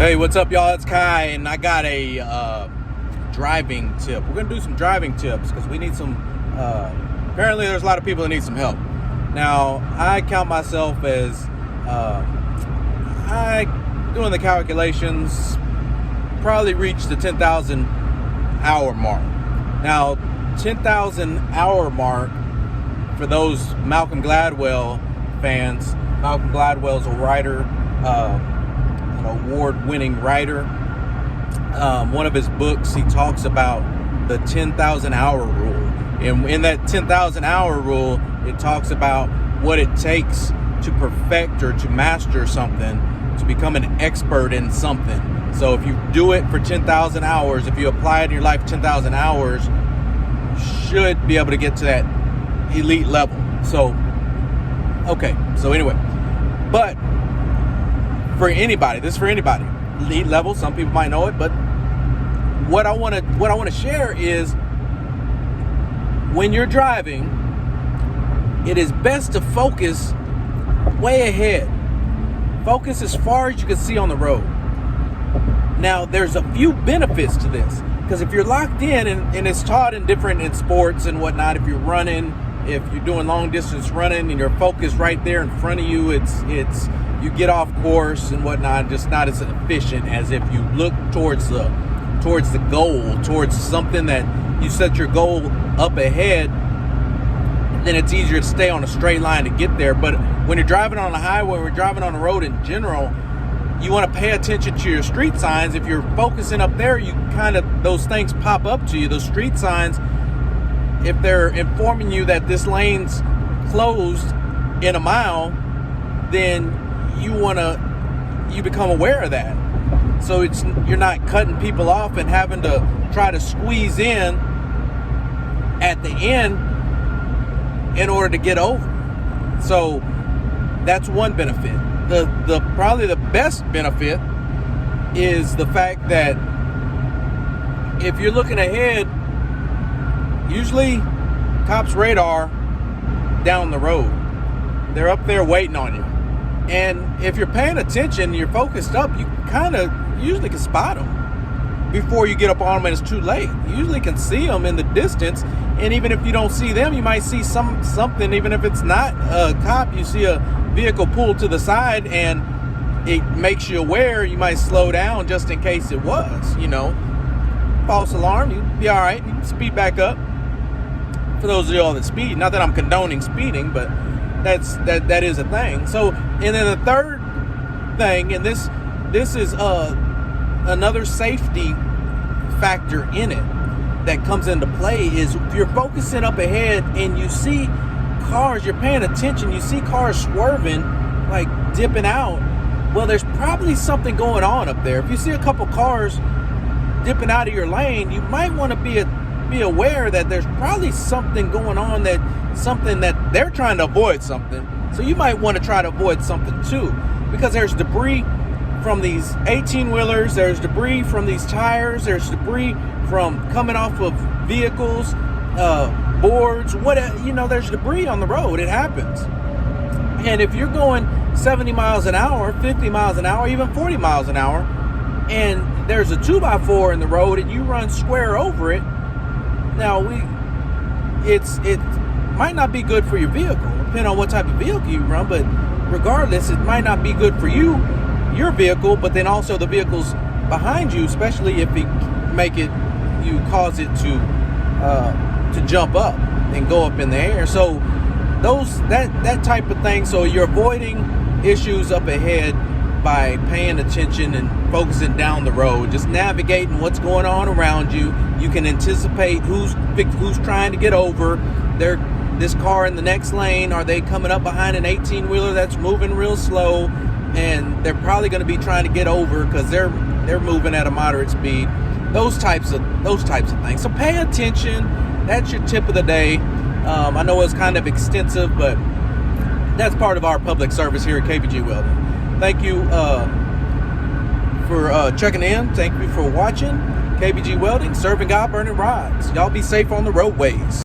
Hey, what's up, y'all? It's Kai, and I got a driving tip. We're going to do some driving tips because we need some, apparently there's a lot of people that need some help. Now, I count myself as, doing the calculations, probably reached the 10,000 hour mark. Now, 10,000 hour mark, for those Malcolm Gladwell fans, Malcolm Gladwell's a writer, award-winning writer. One of his books, he talks about the 10,000 hour rule. And in that 10,000 hour rule, it talks about what it takes to perfect or to master something, to become an expert in something. So if you do it for 10,000 hours, if you apply it in your life 10,000 hours, you should be able to get to that elite level. So, okay. So anyway, but for anybody, this is for anybody. Elite level, some people might know it, but what I want to share is when you're driving, it is best to focus way ahead. Focus as far as you can see on the road. Now, there's a few benefits to this, because if you're locked in, and it's taught in sports and whatnot, if you're running, if you're doing long distance running and you're focused right there in front of you, it's you get off course and whatnot, just not as efficient as if you look towards the goal, towards something that you set your goal up ahead. Then it's easier to stay on a straight line to get there. But when you're driving on the highway, or driving on the road in general, you want to pay attention to your street signs. If you're focusing up there, those things pop up to you, those street signs. If they're informing you that this lane's closed in a mile, then you become aware of that. So you're not cutting people off and having to try to squeeze in at the end in order to get over. So that's one benefit. The probably the best benefit is the fact that if you're looking ahead, usually cops' radar down the road. They're up there waiting on you. And if you're paying attention, you're focused up, you usually can spot them before you get up on them and it's too late. You usually can see them in the distance. And even if you don't see them, you might see something, even if it's not a cop, you see a vehicle pulled to the side and it makes you aware. You might slow down just in case it was, false alarm. You'd be all right. You can speed back up. For those of y'all that speed, not that I'm condoning speeding, but that is a thing. So, and then the third thing, and this is another safety factor in it that comes into play, is if you're focusing up ahead and you see cars, you're paying attention, you see cars swerving, like dipping out, well, there's probably something going on up there. If you see a couple cars dipping out of your lane, you might want to be aware that there's probably something going on, something that they're trying to avoid something. So you might want to try to avoid something too, because there's debris from these 18-wheelers, there's debris from these tires, there's debris from coming off of vehicles, boards, there's debris on the road. It happens. And if you're going 70 miles an hour, 50 miles an hour, even 40 miles an hour, and there's a 2x4 in the road and you run square over it, now it might not be good for your vehicle, depending on what type of vehicle you run, but regardless, it might not be good for your vehicle, but then also the vehicles behind you, especially if you cause it to jump up and go up in the air. So that type of thing. So you're avoiding issues up ahead by paying attention and focusing down the road, just navigating what's going on around you. You can anticipate who's trying to get over. This car in the next lane, are they coming up behind an 18-wheeler that's moving real slow, and they're probably going to be trying to get over because they're moving at a moderate speed. Those types of things. So pay attention. That's your tip of the day. I know it's kind of extensive, but that's part of our public service here at KBG Welding. Thank you for checking in. Thank you for watching. KBG Welding, serving God, burning rods. Y'all be safe on the roadways.